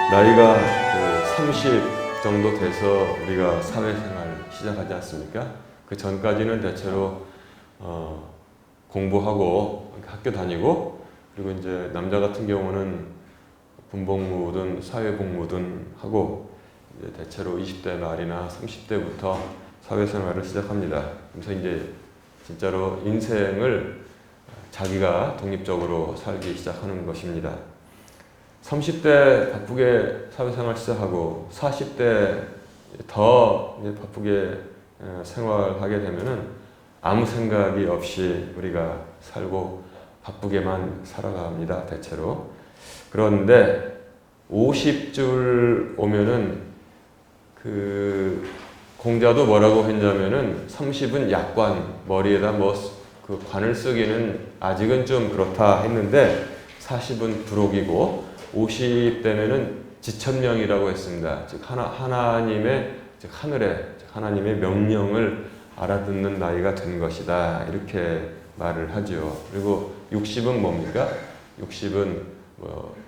나이가 30 정도 돼서 우리가 사회생활 시작하지 않습니까? 그 전까지는 대체로 공부하고 학교 다니고, 그리고 이제 남자 같은 경우는 군복무든 사회복무든 하고, 이제 대체로 20대 말이나 30대부터 사회생활을 시작합니다. 그래서 이제 진짜로 인생을 자기가 독립적으로 살기 시작하는 것입니다. 30대 바쁘게 사회생활 시작하고 40대 더 바쁘게 생활하게 되면은 아무 생각이 없이 우리가 살고 바쁘게만 살아갑니다, 대체로. 그런데 50줄 오면은 그 공자도 뭐라고 했냐면은 30은 약관, 머리에다 그 관을 쓰기는 아직은 좀 그렇다 했는데 40은 부록이고 50대면은 지천명이라고 했습니다. 즉 하나님의 즉 하나님의 명령을 알아듣는 나이가 된 것이다, 이렇게 말을 하죠. 그리고 60은 뭡니까? 60은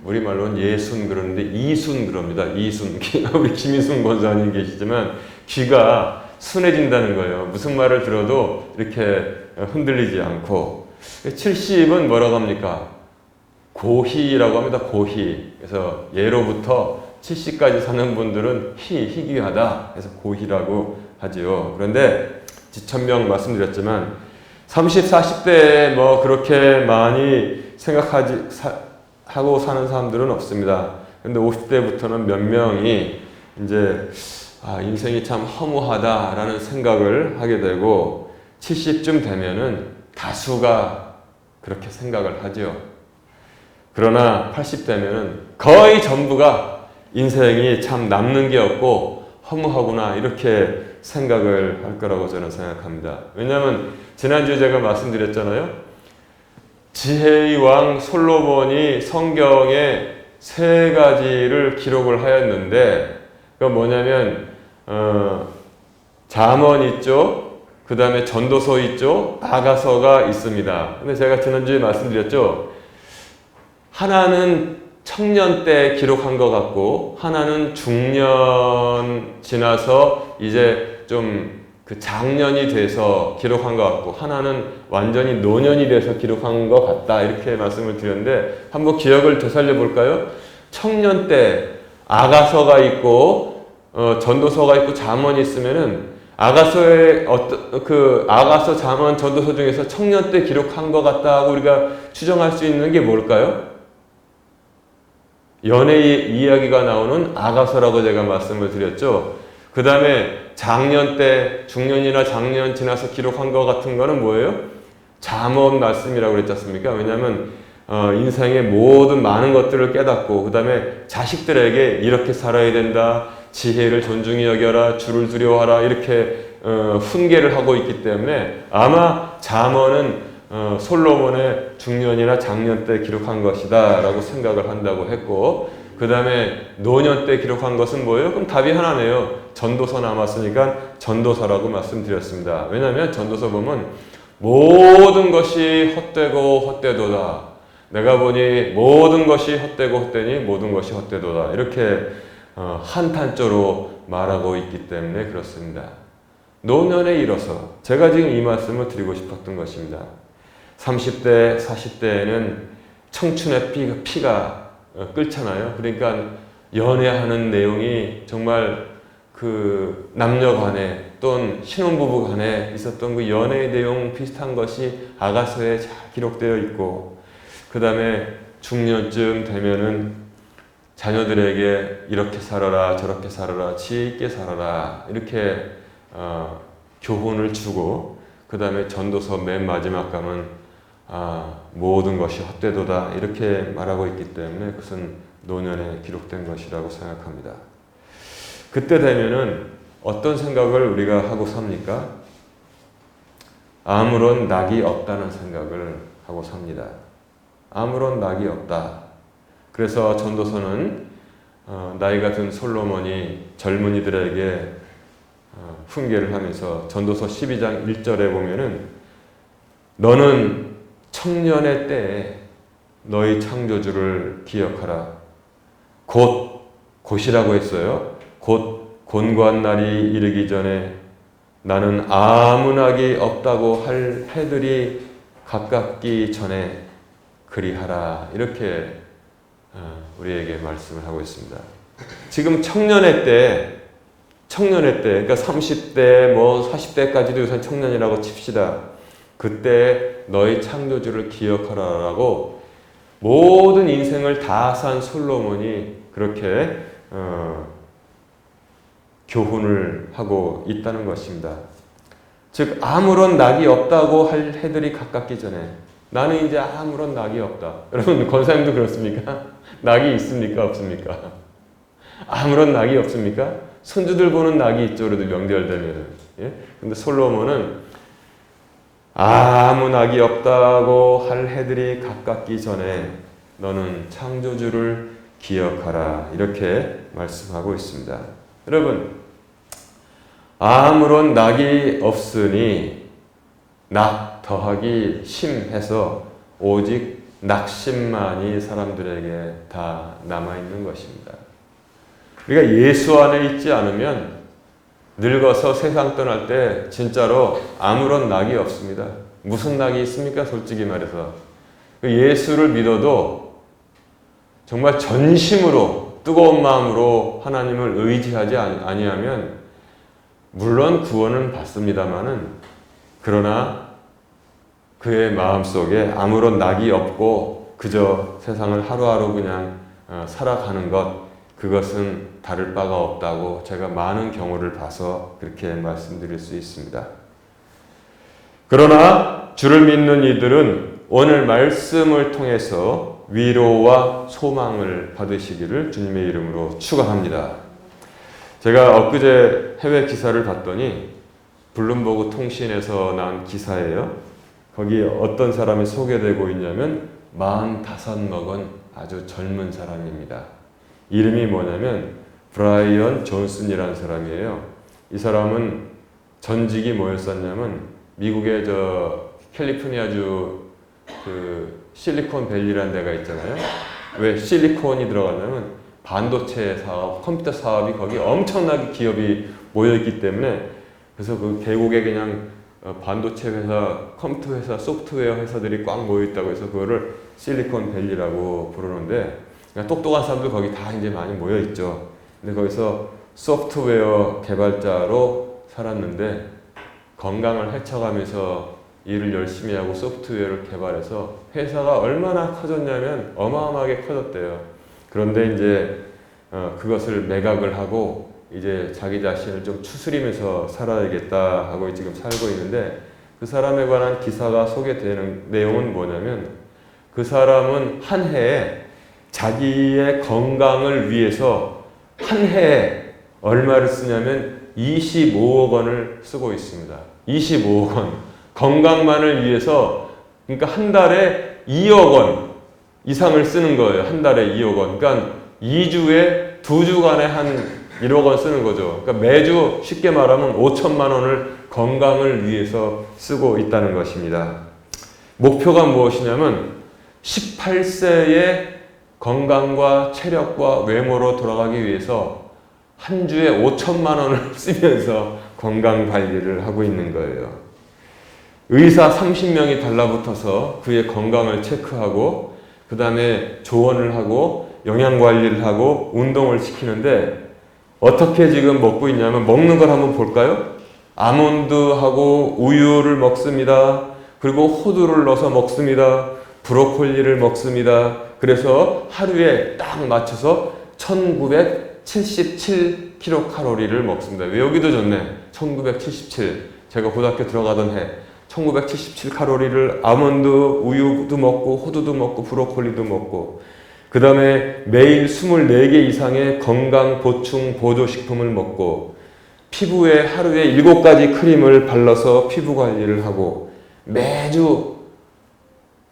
우리말로는 예순 그러는데 이순 그럽니다. 이순. 우리 김인순 권사님 계시지만 귀가 순해진다는 거예요. 무슨 말을 들어도 이렇게 흔들리지 않고. 70은 뭐라고 합니까? 고희라고 합니다. 고희. 그래서 예로부터 70까지 사는 분들은 희귀하다. 그래서 고희라고 하지요. 그런데 지천명 말씀드렸지만 30, 40대에 그렇게 많이 하고 사는 사람들은 없습니다. 근데 50대부터는 몇 명이 이제 인생이 참 허무하다라는 생각을 하게 되고 70쯤 되면은 다수가 그렇게 생각을 하죠. 그러나 80대면은 거의 전부가 인생이 참 남는 게 없고 허무하구나, 이렇게 생각을 할 거라고 저는 생각합니다. 왜냐하면 지난주에 제가 말씀드렸잖아요. 지혜의 왕 솔로몬이 성경에 3가지를 기록을 하였는데, 그건 뭐냐면 잠언 있죠, 그 다음에 전도서 있죠, 아가서가 있습니다. 근데 제가 지난주에 말씀드렸죠. 하나는 청년 때 기록한 것 같고, 하나는 중년 지나서 이제 좀 그 장년이 돼서 기록한 것 같고, 하나는 완전히 노년이 돼서 기록한 것 같다, 이렇게 말씀을 드렸는데, 한번 기억을 되살려 볼까요? 청년 때 아가서가 있고 전도서가 있고 잠언이 있으면은 아가서의 아가서, 잠언, 전도서 중에서 청년 때 기록한 것 같다고 우리가 추정할 수 있는 게 뭘까요? 연애의 이야기가 나오는 아가서라고 제가 말씀을 드렸죠. 그 다음에 장년 때, 중년이나 장년 지나서 기록한 것 같은 거는 뭐예요? 잠언 말씀이라고 그랬지 않습니까? 왜냐하면 인생의 모든 많은 것들을 깨닫고, 그 다음에 자식들에게 이렇게 살아야 된다, 지혜를 존중히 여겨라, 주를 두려워하라, 이렇게 훈계를 하고 있기 때문에 아마 잠언은 솔로몬의 중년이나 장년 때 기록한 것이다 라고 생각을 한다고 했고, 그 다음에 노년 때 기록한 것은 뭐예요? 그럼 답이 하나네요. 전도서 남았으니까 전도서라고 말씀드렸습니다. 왜냐하면 전도서 보면 모든 것이 헛되고 헛되도다. 내가 보니 모든 것이 헛되고 헛되니 모든 것이 헛되도다. 이렇게 한탄조로 말하고 있기 때문에 그렇습니다. 노년에 이뤄서 제가 지금 이 말씀을 드리고 싶었던 것입니다. 30대, 40대에는 청춘의 피가 끓잖아요. 그러니까 연애하는 내용이 정말 그 남녀 간에 또는 신혼부부 간에 있었던 그 연애의 내용 비슷한 것이 아가서에 잘 기록되어 있고, 그 다음에 중년쯤 되면은 자녀들에게 이렇게 살아라, 저렇게 살아라, 지혜 있게 살아라, 이렇게 교훈을 주고, 그 다음에 전도서 맨 마지막 가면 모든 것이 헛되도다, 이렇게 말하고 있기 때문에 그것은 노년에 기록된 것이라고 생각합니다. 그때 되면은 어떤 생각을 우리가 하고 삽니까? 아무런 낙이 없다는 생각을 하고 삽니다. 아무런 낙이 없다. 그래서 전도서는 나이가 든 솔로몬이 젊은이들에게 훈계를 하면서 전도서 12장 1절에 보면은 너는 청년의 때에 너희 창조주를 기억하라. 곧 곧이라고 했어요. 곧 곤고한 날이 이르기 전에 나는 아무 낙이 없다고 할 해들이 가깝기 전에 그리하라. 이렇게 우리에게 말씀을 하고 있습니다. 지금 청년의 때, 그러니까 30대, 40대까지도 우선 청년이라고 칩시다. 그때 너희 창조주를 기억하라라고 모든 인생을 다 산 솔로몬이 그렇게 교훈을 하고 있다는 것입니다. 즉 아무런 낙이 없다고 할 해들이 가깝기 전에 나는 이제 아무런 낙이 없다. 여러분 권사님도 그렇습니까? 낙이 있습니까? 없습니까? 아무런 낙이 없습니까? 손주들 보는 낙이 있죠. 그래도 명절 되면은. 예? 근데 솔로몬은 아무 낙이 없다고 할 해들이 가깝기 전에 너는 창조주를 기억하라. 이렇게 말씀하고 있습니다. 여러분, 아무런 낙이 없으니 낙 더하기 심해서 오직 낙심만이 사람들에게 다 남아있는 것입니다. 우리가 예수 안에 있지 않으면 늙어서 세상 떠날 때 진짜로 아무런 낙이 없습니다. 무슨 낙이 있습니까? 솔직히 말해서. 예수를 믿어도 정말 전심으로 뜨거운 마음으로 하나님을 의지하지 아니하면 물론 구원은 받습니다마는 그러나 그의 마음속에 아무런 낙이 없고 그저 세상을 하루하루 그냥 살아가는 것, 그것은 다를 바가 없다고 제가 많은 경우를 봐서 그렇게 말씀드릴 수 있습니다. 그러나 주를 믿는 이들은 오늘 말씀을 통해서 위로와 소망을 받으시기를 주님의 이름으로 축원합니다. 제가 엊그제 해외 기사를 봤더니 블룸버그 통신에서 나온 기사예요. 거기 어떤 사람이 소개되고 있냐면 45 먹은 아주 젊은 사람입니다. 이름이 뭐냐면 브라이언 존슨이라는 사람이에요. 이 사람은 전직이 뭐였었냐면 미국의 캘리포니아주 그 실리콘밸리라는 데가 있잖아요. 왜 실리콘이 들어가냐면 반도체 사업, 컴퓨터 사업이 거기 엄청나게 기업이 모여있기 때문에 그래서 그 계곡에 그냥 반도체 회사, 컴퓨터 회사, 소프트웨어 회사들이 꽉 모여있다고 해서 그거를 실리콘밸리라고 부르는데 그러니까 똑똑한 사람들 거기 다 이제 많이 모여있죠. 근데 거기서 소프트웨어 개발자로 살았는데 건강을 해쳐가면서 일을 열심히 하고 소프트웨어를 개발해서 회사가 얼마나 커졌냐면 어마어마하게 커졌대요. 그런데 이제 그것을 매각을 하고 이제 자기 자신을 좀 추스리면서 살아야겠다 하고 지금 살고 있는데 그 사람에 관한 기사가 소개되는 내용은 뭐냐면 그 사람은 한 해에 자기의 건강을 위해서 한 해에 얼마를 쓰냐면 25억 원을 쓰고 있습니다. 25억 원. 건강만을 위해서 그러니까 한 달에 2억 원 이상을 쓰는 거예요. 한 달에 2억 원. 그러니까 2주에 2주간에 한 1억 원 쓰는 거죠. 그러니까 매주 쉽게 말하면 5천만 원을 건강을 위해서 쓰고 있다는 것입니다. 목표가 무엇이냐면 18세의 건강과 체력과 외모로 돌아가기 위해서 한 주에 5천만 원을 쓰면서 건강 관리를 하고 있는 거예요. 의사 30명이 달라붙어서 그의 건강을 체크하고 그 다음에 조언을 하고 영양 관리를 하고 운동을 시키는데 어떻게 지금 먹고 있냐면 먹는 걸 한번 볼까요? 아몬드하고 우유를 먹습니다. 그리고 호두를 넣어서 먹습니다. 브로콜리를 먹습니다. 그래서 하루에 딱 맞춰서 1977kcal를 먹습니다. 외우기도 좋네. 1977. 제가 고등학교 들어가던 해 1977kcal를 아몬드, 우유도 먹고 호두도 먹고 브로콜리도 먹고 그 다음에 매일 24개 이상의 건강 보충 보조식품을 먹고 피부에 하루에 7가지 크림을 발라서 피부 관리를 하고 매주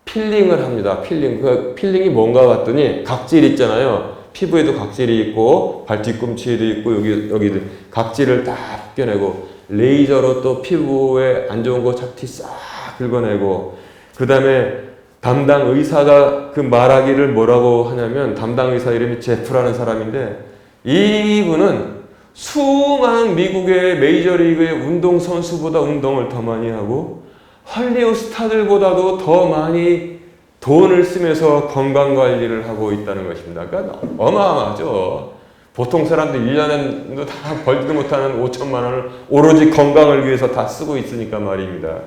필링을 합니다. 그 필링이 뭔가 봤더니 각질 있잖아요. 피부에도 각질이 있고 발뒤꿈치에도 있고 여기 각질을 다 벗겨내고 레이저로 또 피부에 안 좋은 거 잡티 싹 긁어내고 그 다음에 담당 의사가 그 말하기를 뭐라고 하냐면 담당 의사 이름이 제프라는 사람인데 이분은 수많은 미국의 메이저리그의 운동선수보다 운동을 더 많이 하고 할리우드 스타들보다도 더 많이 돈을 쓰면서 건강관리를 하고 있다는 것입니다. 그러니까 어마어마하죠. 보통 사람들 1년에도 다 벌지도 못하는 5천만 원을 오로지 건강을 위해서 다 쓰고 있으니까 말입니다.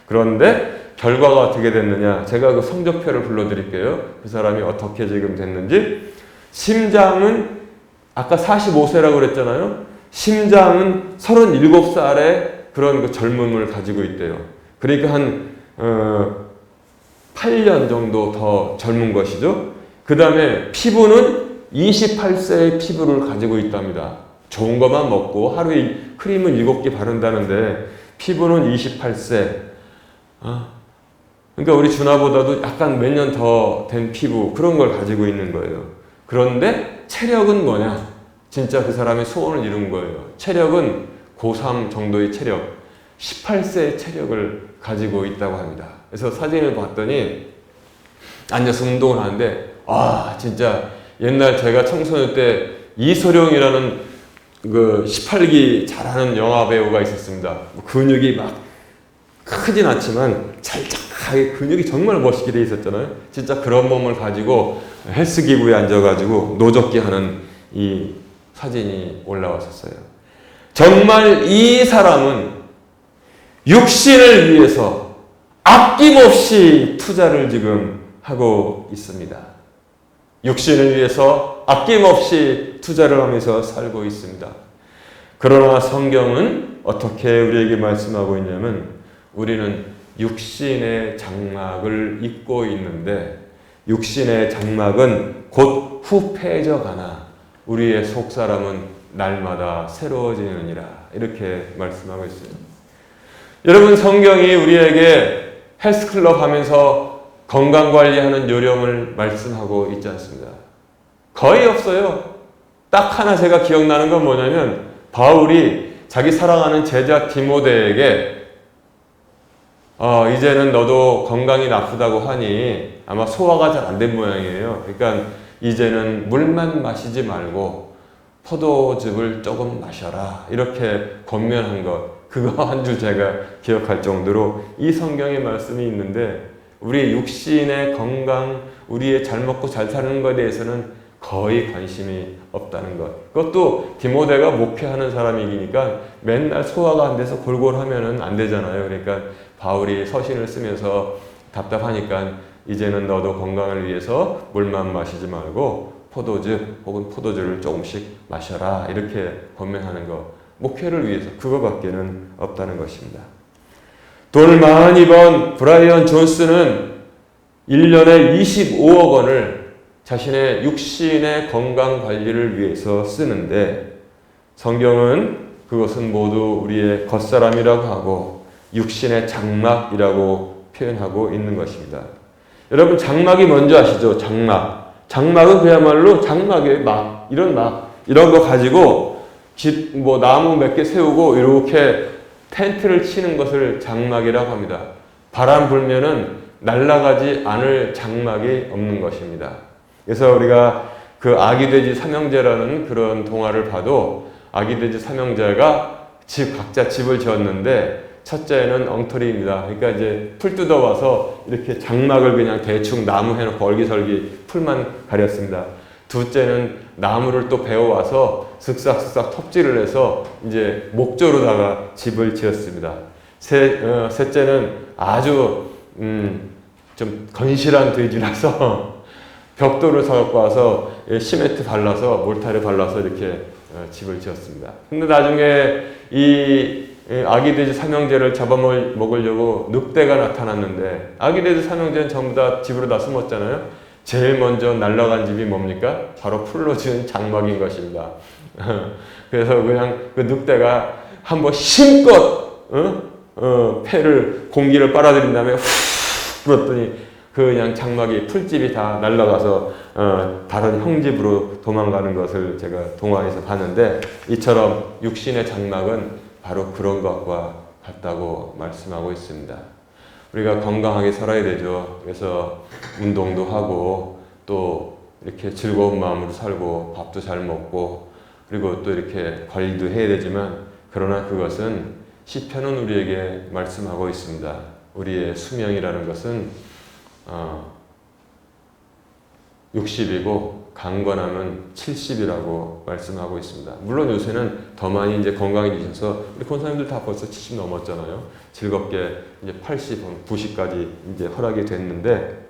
그런데 결과가 어떻게 됐느냐. 제가 그 성적표를 불러드릴게요. 그 사람이 어떻게 지금 됐는지. 심장은 아까 45세라고 그랬잖아요. 심장은 37살의 그런 그 젊음을 가지고 있대요. 그러니까 한 8년 정도 더 젊은 것이죠. 그 다음에 피부는 28세의 피부를 가지고 있답니다. 좋은 것만 먹고 하루에 크림은 7개 바른다는데 피부는 28세. 그러니까 우리 준하보다도 약간 몇 년 더 된 피부 그런 걸 가지고 있는 거예요. 그런데 체력은 뭐냐? 진짜 그 사람의 소원을 이룬 거예요. 체력은 고3 정도의 체력, 18세의 체력을 가지고 있다고 합니다. 그래서 사진을 봤더니 앉아서 운동을 하는데 진짜 옛날 제가 청소년 때 이소룡이라는 그 18기 잘하는 영화 배우가 있었습니다. 근육이 막 크진 않지만 찰떡하게 근육이 정말 멋있게 돼 있었잖아요. 진짜 그런 몸을 가지고 헬스 기구에 앉아가지고 노젓기 하는 이 사진이 올라왔었어요. 정말 이 사람은 육신을 위해서 아낌없이 투자를 지금 하고 있습니다. 육신을 위해서 아낌없이 투자를 하면서 살고 있습니다. 그러나 성경은 어떻게 우리에게 말씀하고 있냐면 우리는 육신의 장막을 입고 있는데 육신의 장막은 곧 후패져 가나 우리의 속사람은 날마다 새로워지느니라 이렇게 말씀하고 있어요. 여러분 성경이 우리에게 헬스클럽 하면서 건강관리하는 요령을 말씀하고 있지 않습니다. 거의 없어요. 딱 하나 제가 기억나는 건 뭐냐면 바울이 자기 사랑하는 제자 디모데에게 이제는 너도 건강이 나쁘다고 하니 아마 소화가 잘 안 된 모양이에요. 그러니까 이제는 물만 마시지 말고 포도즙을 조금 마셔라. 이렇게 권면한 것. 그거 한 줄 제가 기억할 정도로 이 성경의 말씀이 있는데 우리 육신의 건강, 우리의 잘 먹고 잘 사는 것에 대해서는 거의 관심이 없다는 것. 그것도 디모데가 목회하는 사람이니까 맨날 소화가 안 돼서 골골하면은 안 되잖아요. 그러니까 바울이 서신을 쓰면서 답답하니까 이제는 너도 건강을 위해서 물만 마시지 말고 포도즙 혹은 포도주를 조금씩 마셔라. 이렇게 권면하는 것. 목회를 위해서 그거밖에는 없다는 것입니다. 돈을 많이 번 브라이언 존스는 1년에 25억 원을 자신의 육신의 건강 관리를 위해서 쓰는데 성경은 그것은 모두 우리의 겉사람이라고 하고 육신의 장막이라고 표현하고 있는 것입니다. 여러분 장막이 뭔지 아시죠? 장막. 장막은 그야말로 장막의 막 이런 거 가지고 나무 몇 개 세우고 이렇게 텐트를 치는 것을 장막이라고 합니다. 바람 불면은 날아가지 않을 장막이 없는 것입니다. 그래서 우리가 그 아기돼지 삼형제라는 그런 동화를 봐도 아기돼지 삼형제가 각자 집을 지었는데 첫째는 엉터리입니다. 그러니까 이제 풀 뜯어와서 이렇게 장막을 그냥 대충 나무 해놓고 얼기설기 풀만 가렸습니다. 둘째는 나무를 또 베어와서 슥싹슥싹 톱질을 해서 이제 목조로다가 집을 지었습니다. 셋째는 아주 좀 건실한 돼지라서 벽돌을 사갖고 와서 시멘트 발라서 몰타를 발라서 이렇게 집을 지었습니다. 근데 나중에 이 아기 돼지 삼형제를 잡아먹으려고 늑대가 나타났는데 아기 돼지 삼형제는 전부 다 집으로 다 숨었잖아요. 제일 먼저 날아간 집이 뭡니까? 바로 풀로 지은 장막인 것입니다. 그래서 그냥 그 늑대가 한번 힘껏 폐를 공기를 빨아들인 다음에 후 불었더니 그냥 장막이 풀집이 다 날아가서 다른 형집으로 도망가는 것을 제가 동화에서 봤는데 이처럼 육신의 장막은 바로 그런 것과 같다고 말씀하고 있습니다. 우리가 건강하게 살아야 되죠. 그래서 운동도 하고 또 이렇게 즐거운 마음으로 살고 밥도 잘 먹고 그리고 또 이렇게 관리도 해야 되지만 그러나 그것은 시편은 우리에게 말씀하고 있습니다. 우리의 수명이라는 것은 60이고 강건함은 70이라고 말씀하고 있습니다. 물론 요새는 더 많이 이제 건강해지셔서 우리 권사님들 다 벌써 70 넘었잖아요. 즐겁게 이제 80, 90까지 이제 허락이 됐는데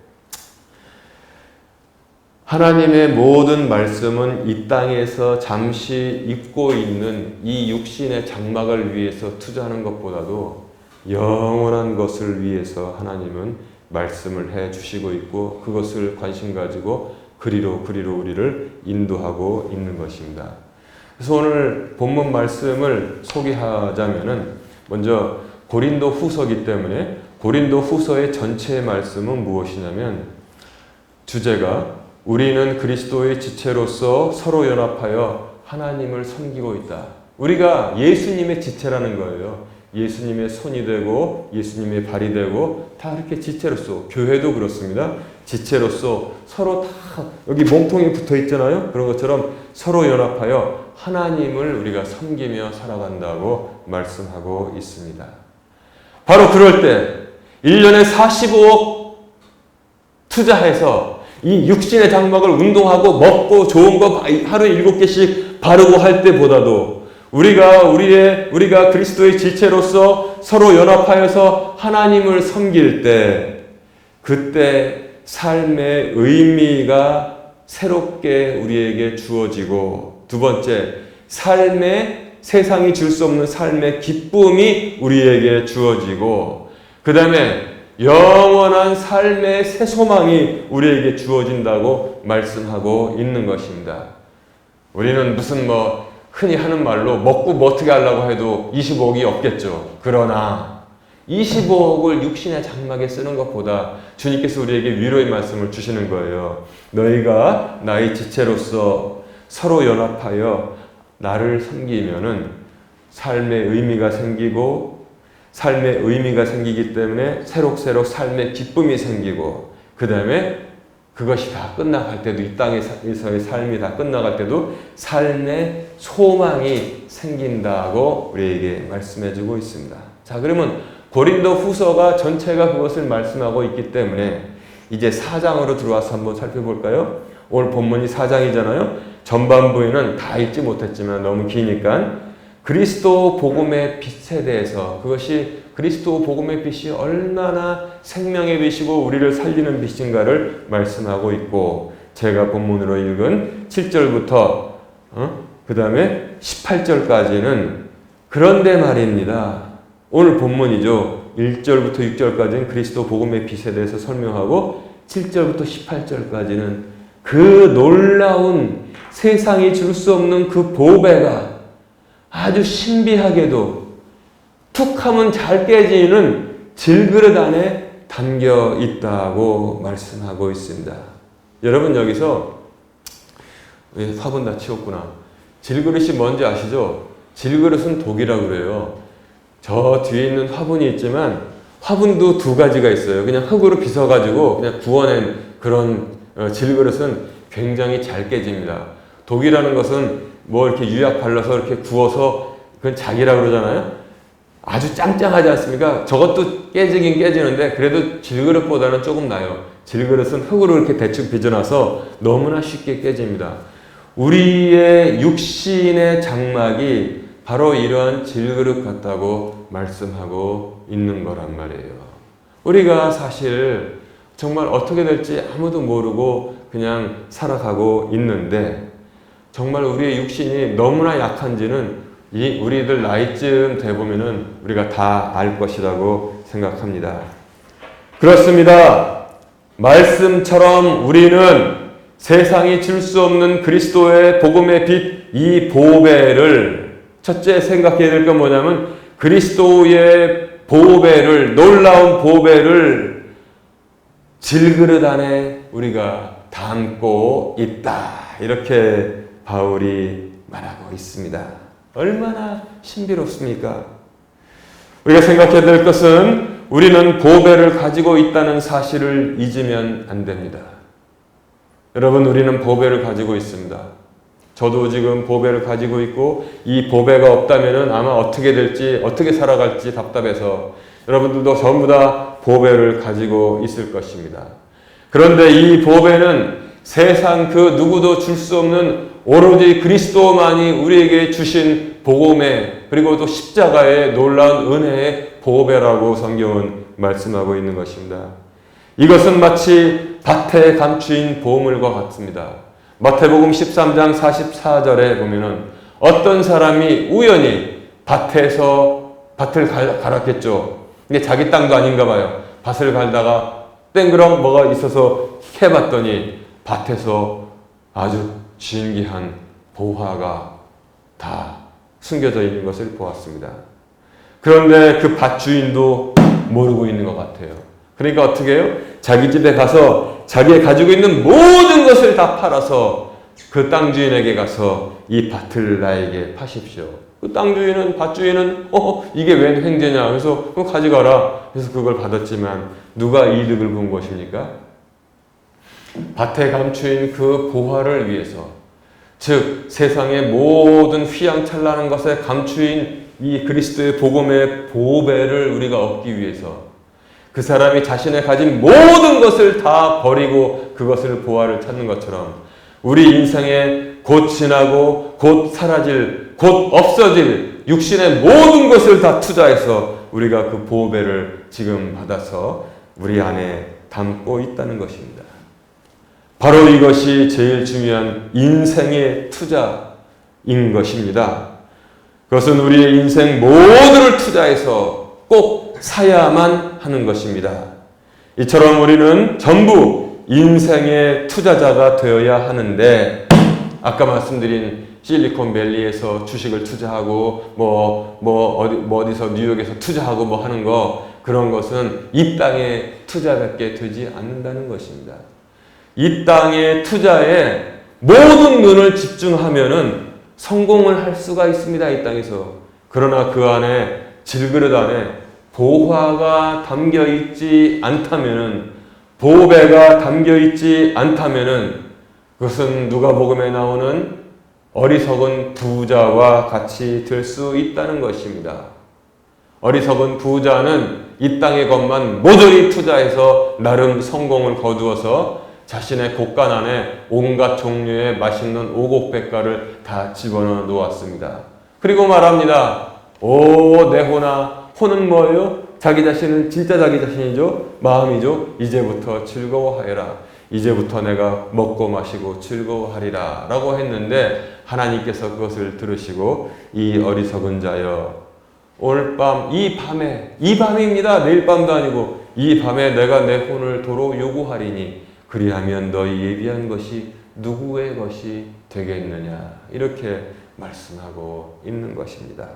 하나님의 모든 말씀은 이 땅에서 잠시 입고 있는 이 육신의 장막을 위해서 투자하는 것보다도 영원한 것을 위해서 하나님은 말씀을 해 주시고 있고 그것을 관심 가지고 그리로 우리를 인도하고 있는 것입니다. 그래서 오늘 본문 말씀을 소개하자면은 먼저 고린도 후서이기 때문에 고린도 후서의 전체 말씀은 무엇이냐면 주제가 우리는 그리스도의 지체로서 서로 연합하여 하나님을 섬기고 있다. 우리가 예수님의 지체라는 거예요. 예수님의 손이 되고 예수님의 발이 되고 다 이렇게 지체로서 교회도 그렇습니다. 지체로서 서로 다 여기 몸통이 붙어 있잖아요. 그런 것처럼 서로 연합하여 하나님을 우리가 섬기며 살아간다고 말씀하고 있습니다. 바로 그럴 때 1년에 45억 투자해서 이 육신의 장막을 운동하고 먹고 좋은 거 하루에 7개씩 바르고 할 때보다도 우리가 그리스도의 지체로서 서로 연합하여서 하나님을 섬길 때 그때 삶의 의미가 새롭게 우리에게 주어지고 두 번째 삶의 세상이 줄 수 없는 삶의 기쁨이 우리에게 주어지고 그 다음에 영원한 삶의 새 소망이 우리에게 주어진다고 말씀하고 있는 것입니다. 우리는 무슨 흔히 하는 말로 먹고 어떻게 하려고 해도 25억이 없겠죠. 그러나 25억을 육신의 장막에 쓰는 것보다 주님께서 우리에게 위로의 말씀을 주시는 거예요. 너희가 나의 지체로서 서로 연합하여 나를 섬기면은 삶의 의미가 생기고 삶의 의미가 생기기 때문에 새록새록 삶의 기쁨이 생기고 그 다음에 그것이 다 끝나갈 때도 이 땅에서의 삶이 다 끝나갈 때도 삶의 소망이 생긴다고 우리에게 말씀해주고 있습니다. 자, 그러면 고린도 후서가 전체가 그것을 말씀하고 있기 때문에 이제 4장으로 들어와서 한번 살펴볼까요? 오늘 본문이 4장이잖아요. 전반부에는 다 읽지 못했지만 너무 기니까 그리스도 복음의 빛에 대해서 그것이 그리스도 복음의 빛이 얼마나 생명의 빛이고 우리를 살리는 빛인가를 말씀하고 있고 제가 본문으로 읽은 7절부터 그 다음에 18절까지는 그런데 말입니다. 오늘 본문이죠. 1절부터 6절까지는 그리스도 복음의 빛에 대해서 설명하고 7절부터 18절까지는 그 놀라운 세상이 줄 수 없는 그 보배가 아주 신비하게도 툭 하면 잘 깨지는 질그릇 안에 담겨 있다고 말씀하고 있습니다. 여러분 여기서 화분 다 치웠구나. 질그릇이 뭔지 아시죠? 질그릇은 독이라고 그래요. 저 뒤에 있는 화분이 있지만 화분도 두 가지가 있어요. 그냥 흙으로 빚어가지고 그냥 구워낸 그런 질그릇은 굉장히 잘 깨집니다. 독이라는 것은 이렇게 유약 발라서 이렇게 구워서 그건 작이라고 그러잖아요. 아주 짱짱하지 않습니까? 저것도 깨지긴 깨지는데 그래도 질그릇보다는 조금 나아요. 질그릇은 흙으로 이렇게 대충 빚어놔서 너무나 쉽게 깨집니다. 우리의 육신의 장막이 바로 이러한 질그릇 같다고 말씀하고 있는 거란 말이에요. 우리가 사실 정말 어떻게 될지 아무도 모르고 그냥 살아가고 있는데 정말 우리의 육신이 너무나 약한지는 우리들 나이쯤 돼보면은 우리가 다 알 것이라고 생각합니다. 그렇습니다. 말씀처럼 우리는 세상이 줄 수 없는 그리스도의 복음의 빛, 이 보배를 첫째 생각해야 될 건 뭐냐면 그리스도의 보배를, 놀라운 보배를 질그릇 안에 우리가 담고 있다. 이렇게 바울이 말하고 있습니다. 얼마나 신비롭습니까? 우리가 생각해야 될 것은 우리는 보배를 가지고 있다는 사실을 잊으면 안 됩니다. 여러분, 우리는 보배를 가지고 있습니다. 저도 지금 보배를 가지고 있고 이 보배가 없다면은 아마 어떻게 될지, 어떻게 살아갈지 답답해서 여러분들도 전부 다 보배를 가지고 있을 것입니다. 그런데 이 보배는 세상 그 누구도 줄 수 없는 오로지 그리스도만이 우리에게 주신 복음의, 그리고 또 십자가의 놀라운 은혜의 보배라고 성경은 말씀하고 있는 것입니다. 이것은 마치 밭에 감추인 보물과 같습니다. 마태복음 13장 44절에 보면은 어떤 사람이 우연히 밭에서 밭을 갈았겠죠. 이게 자기 땅도 아닌가 봐요. 밭을 갈다가 땡그랑 뭐가 있어서 해봤더니 밭에서 아주 진귀한 보화가 다 숨겨져 있는 것을 보았습니다. 그런데 그 밭 주인도 모르고 있는 것 같아요. 그러니까 어떻게 해요? 자기 집에 가서 자기가 가지고 있는 모든 것을 다 팔아서 그 땅 주인에게 가서 이 밭을 나에게 파십시오. 그 땅 주인은, 밭 주인은 이게 웬 횡재냐, 그래서 그거 가져가라, 그래서 그걸 받았지만 누가 이득을 본 것입니까? 밭에 감추인 그 보화를 위해서, 즉 세상의 모든 휘황찬란한 것에 감추인 이 그리스도의 복음의 보배를 우리가 얻기 위해서 그 사람이 자신의 가진 모든 것을 다 버리고 그것을 보화를 찾는 것처럼 우리 인생에 곧 지나고 곧 사라질, 곧 없어질 육신의 모든 것을 다 투자해서 우리가 그 보배를 지금 받아서 우리 안에 담고 있다는 것입니다. 바로 이것이 제일 중요한 인생의 투자인 것입니다. 그것은 우리의 인생 모두를 투자해서 꼭 사야만 하는 것입니다. 이처럼 우리는 전부 인생의 투자자가 되어야 하는데, 아까 말씀드린 실리콘밸리에서 주식을 투자하고 어디서 뉴욕에서 투자하고 뭐 하는 거, 그런 것은 이 땅의 투자밖에 되지 않는다는 것입니다. 이 땅의 투자에 모든 눈을 집중하면은 성공을 할 수가 있습니다. 이 땅에서. 그러나 그 안에, 질그릇 안에 보화가 담겨 있지 않다면은, 보배가 담겨 있지 않다면은 그것은 누가복음에 나오는 어리석은 부자와 같이 될 수 있다는 것입니다. 어리석은 부자는 이 땅의 것만 모조리 투자해서 나름 성공을 거두어서 자신의 곳간 안에 온갖 종류의 맛있는 오곡백과를 다 집어넣어 놓았습니다. 그리고 말합니다. 오, 내 호나, 호는 뭐예요? 자기 자신은 진짜 자기 자신이죠. 마음이죠. 이제부터 즐거워하여라. 이제부터 내가 먹고 마시고 즐거워하리라 라고 했는데, 하나님께서 그것을 들으시고 이 어리석은 자여, 오늘 밤, 이 밤입니다. 내일 밤도 아니고 이 밤에 내가 내 혼을 도로 요구하리니 그리하면 너희 예비한 것이 누구의 것이 되겠느냐, 이렇게 말씀하고 있는 것입니다.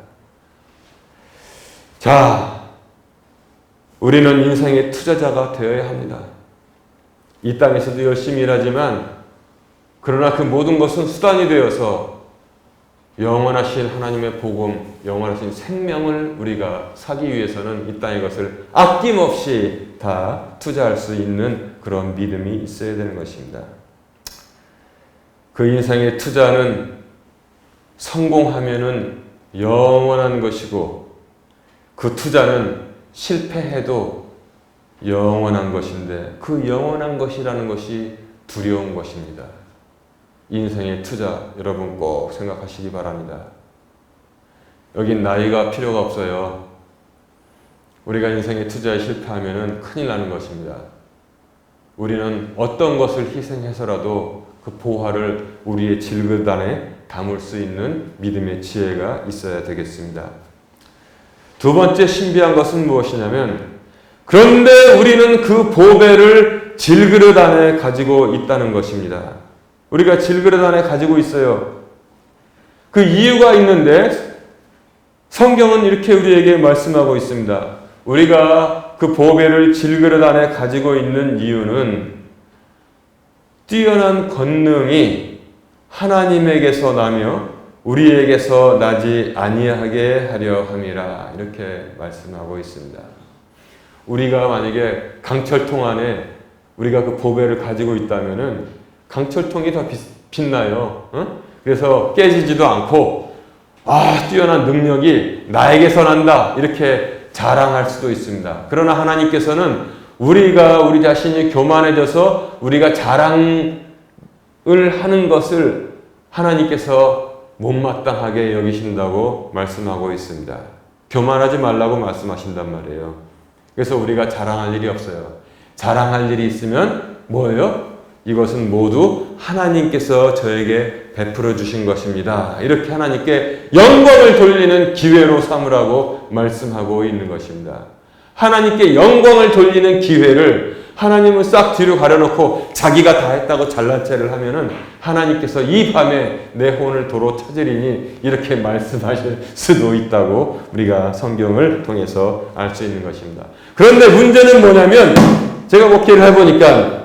자, 우리는 인생의 투자자가 되어야 합니다. 이 땅에서도 열심히 일하지만 그러나 그 모든 것은 수단이 되어서 영원하신 하나님의 복음, 영원하신 생명을 우리가 사기 위해서는 이 땅의 것을 아낌없이 다 투자할 수 있는 그런 믿음이 있어야 되는 것입니다. 그 인생의 투자는 성공하면은 영원한 것이고, 그 투자는 실패해도 영원한 것인데, 그 영원한 것이라는 것이 두려운 것입니다. 인생의 투자, 여러분 꼭 생각하시기 바랍니다. 여긴 나이가 필요가 없어요. 우리가 인생의 투자에 실패하면 큰일 나는 것입니다. 우리는 어떤 것을 희생해서라도 그 보화를 우리의 질그릇 안에 담을 수 있는 믿음의 지혜가 있어야 되겠습니다. 두 번째 신비한 것은 무엇이냐면, 그런데 우리는 그 보배를 질그릇 안에 가지고 있다는 것입니다. 우리가 질그릇 안에 가지고 있어요. 그 이유가 있는데 성경은 이렇게 우리에게 말씀하고 있습니다. 우리가 그 보배를 질그릇 안에 가지고 있는 이유는 뛰어난 권능이 하나님에게서 나며 우리에게서 나지 아니하게 하려 함이라, 이렇게 말씀하고 있습니다. 우리가 만약에 강철통 안에 우리가 그 보배를 가지고 있다면은 강철통이 더 빛나요. 그래서 깨지지도 않고 뛰어난 능력이 나에게서 난다 이렇게 자랑할 수도 있습니다. 그러나 하나님께서는 우리 자신이 교만해져서 우리가 자랑을 하는 것을 하나님께서 못마땅하게 여기신다고 말씀하고 있습니다. 교만하지 말라고 말씀하신단 말이에요. 그래서 우리가 자랑할 일이 없어요. 자랑할 일이 있으면 뭐예요? 이것은 모두 하나님께서 저에게 베풀어 주신 것입니다. 이렇게 하나님께 영광을 돌리는 기회로 삼으라고 말씀하고 있는 것입니다. 하나님께 영광을 돌리는 기회를 하나님은 싹 뒤로 가려놓고 자기가 다 했다고 잘난 체를 하면은 하나님께서 이 밤에 내 혼을 도로 찾으리니 이렇게 말씀하실 수도 있다고 우리가 성경을 통해서 알 수 있는 것입니다. 그런데 문제는 뭐냐면 제가 목회를 해보니까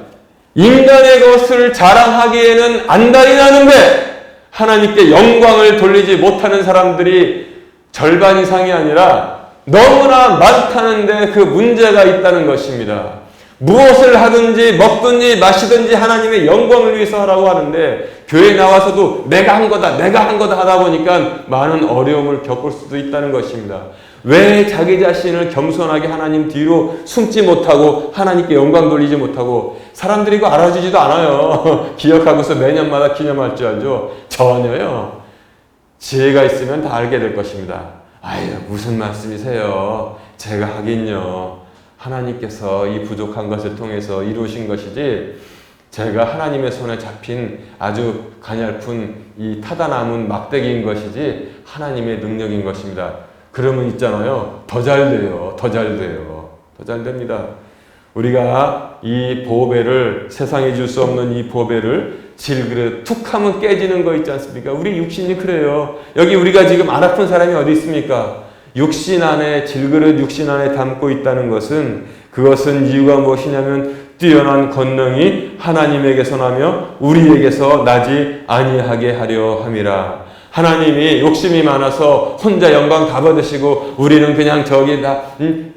인간의 것을 자랑하기에는 안달이 나는데 하나님께 영광을 돌리지 못하는 사람들이 절반 이상이 아니라 너무나 많다는데 그 문제가 있다는 것입니다. 무엇을 하든지 먹든지 마시든지 하나님의 영광을 위해서 하라고 하는데 교회에 나와서도 내가 한 거다 하다 보니까 많은 어려움을 겪을 수도 있다는 것입니다. 왜 자기 자신을 겸손하게 하나님 뒤로 숨지 못하고 하나님께 영광 돌리지 못하고 사람들이 이거 알아주지도 않아요. 기억하고서 매년마다 기념할 줄 알죠? 전혀요. 지혜가 있으면 다 알게 될 것입니다. 아유 무슨 말씀이세요? 제가 하긴요. 하나님께서 이 부족한 것을 통해서 이루신 것이지 제가 하나님의 손에 잡힌 아주 가냘픈 이 타다 남은 막대기인 것이지 하나님의 능력인 것입니다. 그러면 있잖아요. 더 잘 돼요. 더 잘 됩니다. 우리가 이 보배를 세상에 줄 수 없는 이 보배를 질그릇 툭 하면 깨지는 거 있지 않습니까? 우리 육신이 그래요. 여기 우리가 지금 안 아픈 사람이 어디 있습니까? 육신 안에 질그릇 육신 안에 담고 있다는 것은 그것은 이유가 무엇이냐면 뛰어난 권능이 하나님에게서 나며 우리에게서 나지 아니하게 하려 함이라. 하나님이 욕심이 많아서 혼자 영광 다 받으시고 우리는 그냥 저기다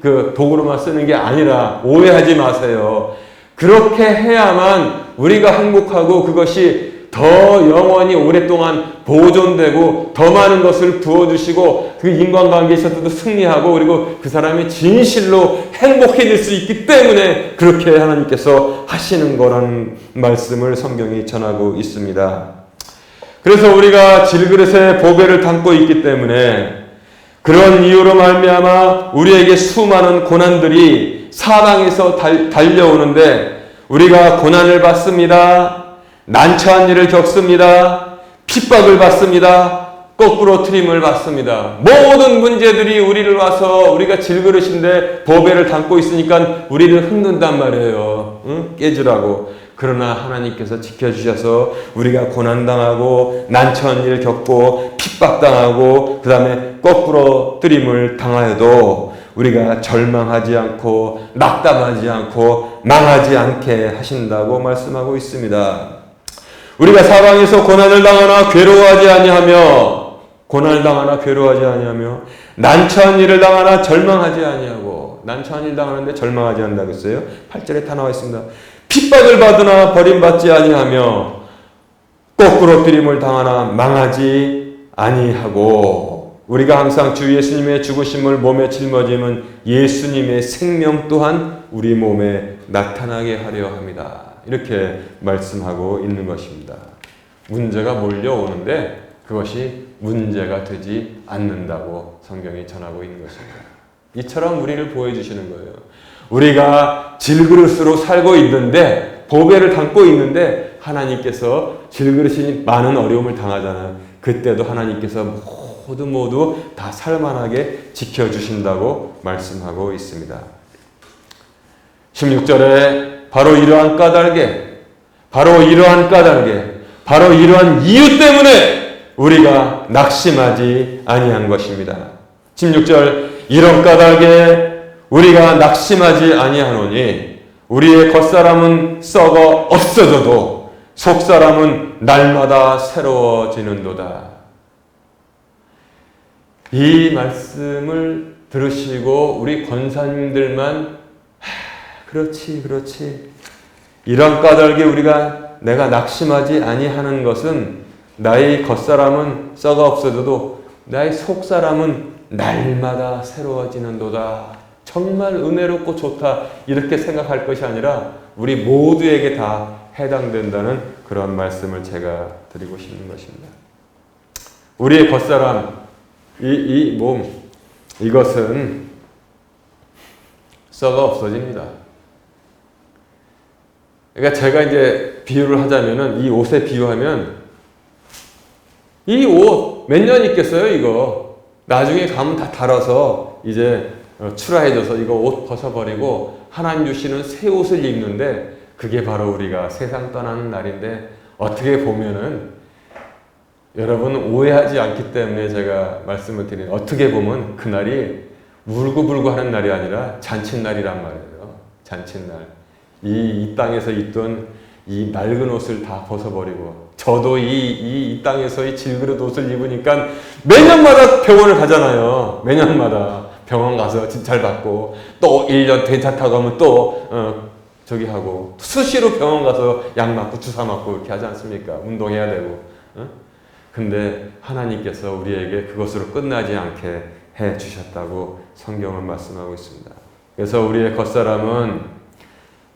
그 도구로만 쓰는 게 아니라 오해하지 마세요. 그렇게 해야만 우리가 행복하고 그것이 더 영원히 오랫동안 보존되고 더 많은 것을 부어주시고 그 인간관계에 있어서도 승리하고 그리고 그 사람이 진실로 행복해질 수 있기 때문에 그렇게 하나님께서 하시는 거라는 말씀을 성경이 전하고 있습니다. 그래서 우리가 질그릇에 보배를 담고 있기 때문에 그런 이유로 말미암아 우리에게 수많은 고난들이 사방에서 달려오는데 우리가 고난을 받습니다. 난처한 일을 겪습니다. 핍박을 받습니다. 거꾸로 트림을 받습니다. 모든 문제들이 우리를 와서 우리가 질그릇인데 보배를 담고 있으니까 우리를 흙는단 말이에요. 깨주라고. 그러나 하나님께서 지켜주셔서 우리가 고난당하고 난처한 일을 겪고 핍박당하고 그 다음에 거꾸로 트림을 당하여도 우리가 절망하지 않고 낙담하지 않고 망하지 않게 하신다고 말씀하고 있습니다. 우리가 사방에서 고난을 당하나 괴로워하지 아니하며 난처한 일을 당하나 절망하지 아니하고 난처한 일 당하는데 절망하지 않는다고 했어요. 8절에 다 나와 있습니다. 핍박을 받으나 버림받지 아니하며 거꾸로 뜨림을 당하나 망하지 아니하고 우리가 항상 주 예수님의 죽으심을 몸에 짊어지면 예수님의 생명 또한 우리 몸에 나타나게 하려 합니다. 이렇게 말씀하고 있는 것입니다. 문제가 몰려오는데 그것이 문제가 되지 않는다고 성경이 전하고 있는 것입니다. 이처럼 우리를 보여주시는 거예요. 우리가 질그릇으로 살고 있는데 보배를 담고 있는데 하나님께서 질그릇이 많은 어려움을 당하잖아요. 그때도 하나님께서 모두 다 살만하게 지켜주신다고 말씀하고 있습니다. 16절에 바로 이러한 까닭에 바로 이러한 이유 때문에 우리가 낙심하지 아니한 것입니다. 16절 이런 까닭에 우리가 낙심하지 아니하노니 우리의 겉사람은 썩어 없어져도 속사람은 날마다 새로워지는도다. 이 말씀을 들으시고 우리 권사님들만 그렇지 이런 까닭에 우리가 내가 낙심하지 아니하는 것은 나의 겉사람은 썩어 없어져도 나의 속사람은 날마다 새로워지는도다. 정말 은혜롭고 좋다. 이렇게 생각할 것이 아니라 우리 모두에게 다 해당된다는 그런 말씀을 제가 드리고 싶은 것입니다. 우리의 겉사람, 이 몸, 이것은 썩어 없어집니다. 그러니까 제가 이제 비유를 하자면은, 이 옷에 비유하면, 이 옷 몇 년 입겠어요, 이거. 나중에 가면 다 닳아서 이제 출하해져서 이거 옷 벗어버리고 하나님 주시는 새 옷을 입는데, 그게 바로 우리가 세상 떠나는 날인데, 어떻게 보면은 여러분 오해하지 않기 때문에 제가 말씀을 드리는, 어떻게 보면 그날이 울고불고 하는 날이 아니라 잔칫날이란 말이에요. 잔칫날. 이 땅에서 입던 이 낡은 옷을 다 벗어버리고, 저도 이 땅에서 이 질그릇 옷을 입으니까 매년마다 병원을 가잖아요. 매년마다 병원 가서 진찰 받고, 또 1년 괜찮다고 하면 또 저기 하고, 수시로 병원 가서 약 맞고 주사 맞고 이렇게 하지 않습니까? 운동해야 되고. 근데 하나님께서 우리에게 그것으로 끝나지 않게 해 주셨다고 성경은 말씀하고 있습니다. 그래서 우리의 겉사람은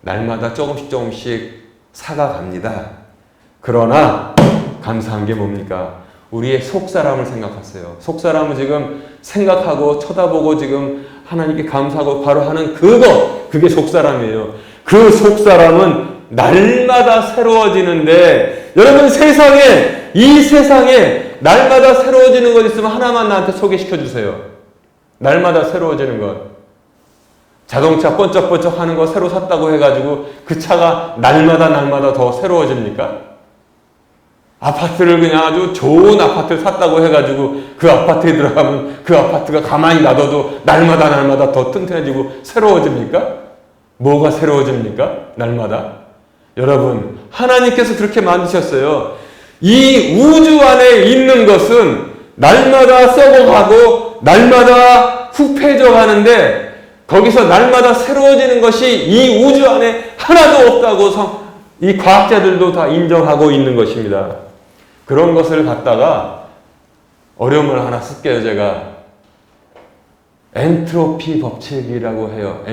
날마다 조금씩 사가갑니다. 그러나 감사한 게 뭡니까? 우리의 속사람을 생각하세요. 속사람을 지금 생각하고 쳐다보고 지금 하나님께 감사하고 바로 하는 그게 속사람이에요. 그 속사람은 날마다 새로워지는데, 여러분 이 세상에 날마다 새로워지는 것 있으면 하나만 나한테 소개시켜 주세요. 날마다 새로워지는 것. 자동차 번쩍번쩍 하는 거 새로 샀다고 해가지고 그 차가 날마다 더 새로워집니까? 아파트를 그냥 아주 좋은 아파트를 샀다고 해가지고 그 아파트에 들어가면 그 아파트가 가만히 놔둬도 날마다 더 튼튼해지고 새로워집니까? 뭐가 새로워집니까? 날마다? 여러분, 하나님께서 그렇게 만드셨어요. 이 우주 안에 있는 것은 날마다 썩어가고 날마다 후패져 가는데, 거기서 날마다 새로워지는 것이 이 우주 안에 하나도 없다고 이 과학자들도 다 인정하고 있는 것입니다. 그런 것을 갖다가 어려움을 하나 쓸게요, 제가. 엔트로피 법칙이라고 해요.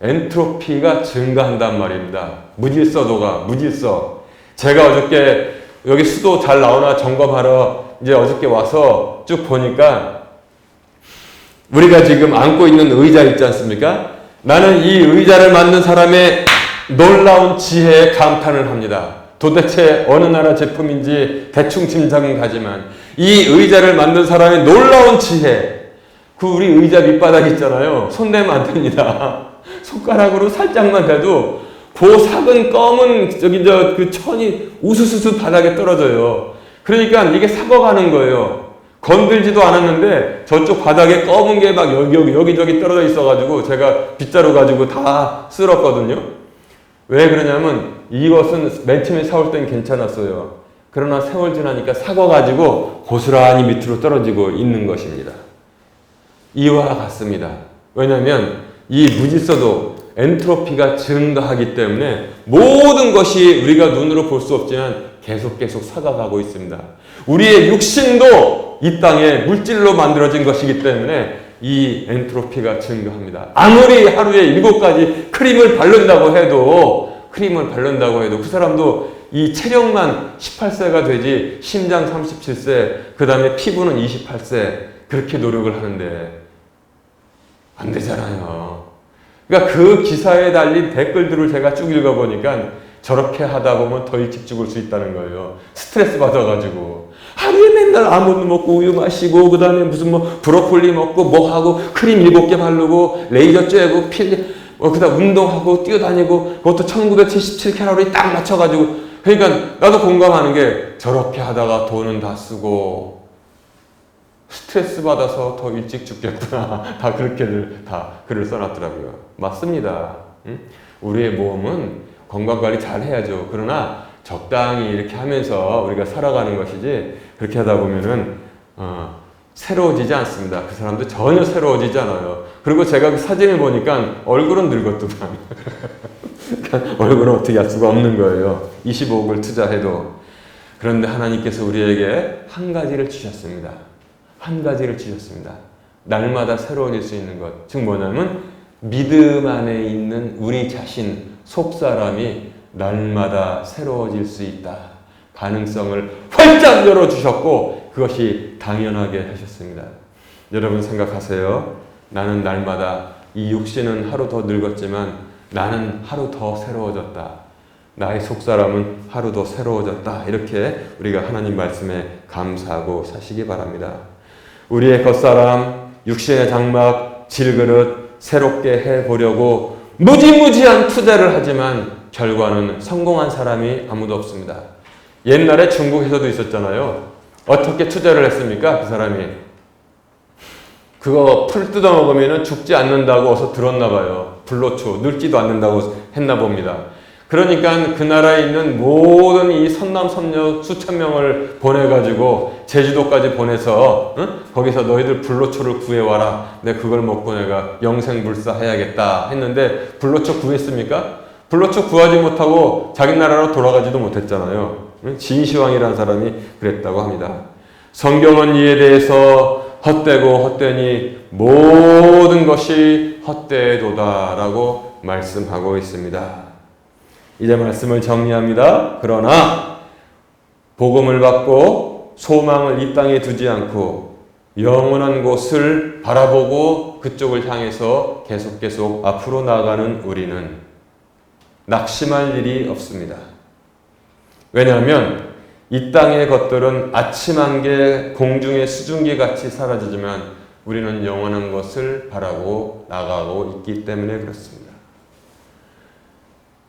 엔트로피가 증가한단 말입니다. 무질서. 제가 어저께 여기 수도 잘 나오나 점검하러 이제 어저께 와서 쭉 보니까, 우리가 지금 앉고 있는 의자 있지 않습니까? 나는 이 의자를 만든 사람의 놀라운 지혜에 감탄을 합니다. 도대체 어느 나라 제품인지 대충 짐작은 가지만, 이 의자를 만든 사람의 놀라운 지혜, 우리 의자 밑바닥 있잖아요. 손대면 안 됩니다. 손가락으로 살짝만 대도 그 삭은 검은 그 천이 우수수수 바닥에 떨어져요. 그러니까 이게 삭어가는 거예요. 건들지도 않았는데 저쪽 바닥에 검은 게 막 여기저기 떨어져 있어가지고 제가 빗자루 가지고 다 쓸었거든요. 왜 그러냐면 이것은 맨 처음에 사올 땐 괜찮았어요. 그러나 세월 지나니까 삭어가지고 고스란히 밑으로 떨어지고 있는 것입니다. 이와 같습니다. 왜냐하면 이 무질서도 엔트로피가 증가하기 때문에 모든 것이 우리가 눈으로 볼 수 없지만 계속 삭아가고 있습니다. 우리의 육신도 이 땅에 물질로 만들어진 것이기 때문에 이 엔트로피가 증가합니다. 아무리 하루에 7가지 크림을 바른다고 해도 그 사람도 이 체력만 18세가 되지 심장 37세, 그 다음에 피부는 28세 그렇게 노력을 하는데 안 되잖아요. 그러니까 그 기사에 달린 댓글들을 제가 쭉 읽어보니까 저렇게 하다 보면 더 일찍 죽을 수 있다는 거예요. 스트레스 받아가지고 하루에 맨날 아몬드 먹고 우유 마시고 그 다음에 무슨 브로콜리 먹고 뭐 하고 크림 7개 바르고 레이저 쬐고 그 다음 운동하고 뛰어다니고 그것도 1977칼로리 딱 맞춰가지고. 그러니까 나도 공감하는 게 저렇게 하다가 돈은 다 쓰고 스트레스 받아서 더 일찍 죽겠구나. 다 그렇게들 다 글을 써놨더라고요. 맞습니다. 우리의 몸은 건강관리 잘 해야죠. 그러나 적당히 이렇게 하면서 우리가 살아가는 것이지, 그렇게 하다 보면은 새로워지지 않습니다. 그 사람도 전혀 새로워지지 않아요. 그리고 제가 그 사진을 보니까 얼굴은 늙었더만. 얼굴은 어떻게 할 수가 없는 거예요. 25억을 투자해도. 그런데 하나님께서 우리에게 한 가지를 주셨습니다. 한 가지를 주셨습니다. 날마다 새로워질 수 있는 것. 즉 뭐냐면 믿음 안에 있는 우리 자신, 속사람이 날마다 새로워질 수 있다. 가능성을 활짝 열어주셨고 그것이 당연하게 하셨습니다. 여러분 생각하세요. 나는 날마다 이 육신은 하루 더 늙었지만 나는 하루 더 새로워졌다. 나의 속사람은 하루 더 새로워졌다. 이렇게 우리가 하나님 말씀에 감사하고 사시기 바랍니다. 우리의 겉사람, 육신의 장막, 질그릇 새롭게 해보려고 무지무지한 투자를 하지만 결과는 성공한 사람이 아무도 없습니다. 옛날에 중국에서도 있었잖아요. 어떻게 투자를 했습니까? 그 사람이. 그거 풀 뜯어 먹으면 죽지 않는다고 어서 들었나 봐요. 불로초, 늙지도 않는다고 했나 봅니다. 그러니까 그 나라에 있는 모든 이 선남 선녀 수천 명을 보내가지고 제주도까지 보내서 거기서 너희들 불로초를 구해와라. 내가 그걸 먹고 내가 영생불사해야겠다 했는데 불로초 구했습니까? 불로초 구하지 못하고 자기 나라로 돌아가지도 못했잖아요. 진시황이라는 사람이 그랬다고 합니다. 성경은 이에 대해서 헛되고 헛되니 모든 것이 헛되도다라고 말씀하고 있습니다. 이제 말씀을 정리합니다. 그러나 복음을 받고 소망을 이 땅에 두지 않고 영원한 곳을 바라보고 그쪽을 향해서 계속 앞으로 나아가는 우리는 낙심할 일이 없습니다. 왜냐하면 이 땅의 것들은 아침 안개 공중의 수증기 같이 사라지지만 우리는 영원한 것을 바라고 나가고 있기 때문에 그렇습니다.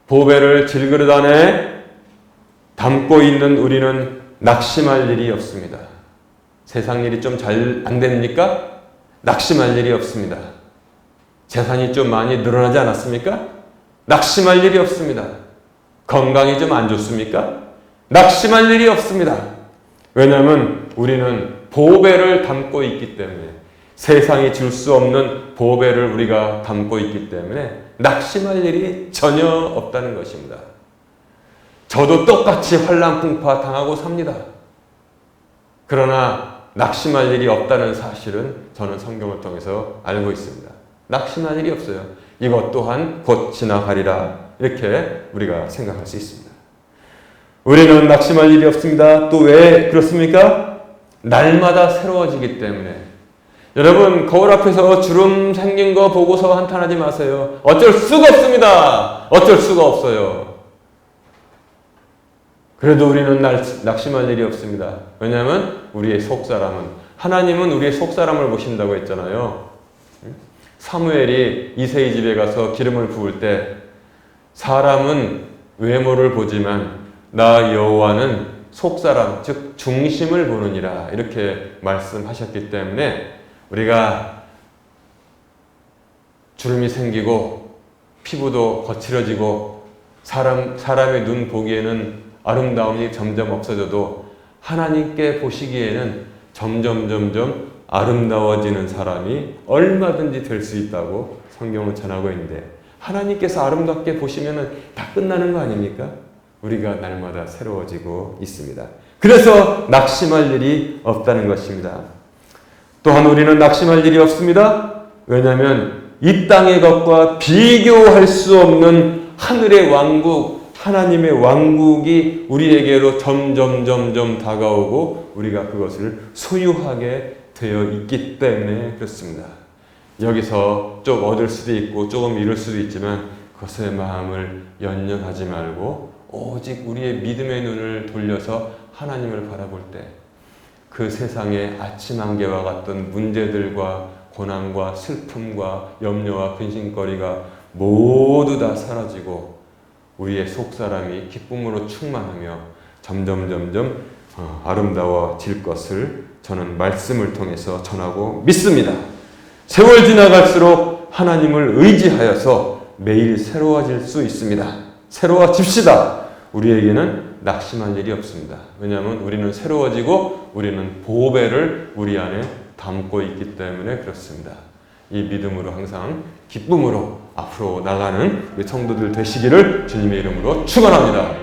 보배를 질그릇 안에 담고 있는 우리는 낙심할 일이 없습니다. 세상 일이 좀 잘 안 됩니까? 낙심할 일이 없습니다. 재산이 좀 많이 늘어나지 않았습니까? 낙심할 일이 없습니다. 건강이 좀 안 좋습니까? 낙심할 일이 없습니다. 왜냐하면 우리는 보배를 담고 있기 때문에 세상이 줄 수 없는 보배를 우리가 담고 있기 때문에 낙심할 일이 전혀 없다는 것입니다. 저도 똑같이 환난풍파 당하고 삽니다. 그러나 낙심할 일이 없다는 사실은 저는 성경을 통해서 알고 있습니다. 낙심할 일이 없어요. 이것 또한 곧 지나가리라 이렇게 우리가 생각할 수 있습니다. 우리는 낙심할 일이 없습니다. 또 왜 그렇습니까? 날마다 새로워지기 때문에. 여러분 거울 앞에서 주름 생긴 거 보고서 한탄하지 마세요. 어쩔 수가 없습니다. 어쩔 수가 없어요. 그래도 우리는 낙심할 일이 없습니다. 왜냐하면 우리의 속사람은 하나님은 우리의 속사람을 보신다고 했잖아요. 사무엘이 이새의 집에 가서 기름을 부을 때 사람은 외모를 보지만 나 여호와는 속사람 즉 중심을 보느니라 이렇게 말씀하셨기 때문에 우리가 주름이 생기고 피부도 거칠어지고 사람의 눈 보기에는 아름다움이 점점 없어져도 하나님께 보시기에는 점점 아름다워지는 사람이 얼마든지 될 수 있다고 성경은 전하고 있는데 하나님께서 아름답게 보시면 다 끝나는 거 아닙니까? 우리가 날마다 새로워지고 있습니다. 그래서 낙심할 일이 없다는 것입니다. 또한 우리는 낙심할 일이 없습니다. 왜냐하면 이 땅의 것과 비교할 수 없는 하늘의 왕국, 하나님의 왕국이 우리에게로 점점 다가오고 우리가 그것을 소유하게 되어 있기 때문에 그렇습니다. 여기서 좀 얻을 수도 있고 조금 잃을 수도 있지만 그것의 마음을 연연하지 말고 오직 우리의 믿음의 눈을 돌려서 하나님을 바라볼 때 그 세상의 아침 안개와 같던 문제들과 고난과 슬픔과 염려와 근심거리가 모두 다 사라지고 우리의 속사람이 기쁨으로 충만하며 점점 아름다워질 것을 저는 말씀을 통해서 전하고 믿습니다. 세월 지나갈수록 하나님을 의지하여서 매일 새로워질 수 있습니다. 새로워집시다. 우리에게는 낙심할 일이 없습니다. 왜냐하면 우리는 새로워지고 우리는 보배를 우리 안에 담고 있기 때문에 그렇습니다. 이 믿음으로 항상 기쁨으로 앞으로 나가는 우리 성도들 되시기를 주님의 이름으로 축원합니다.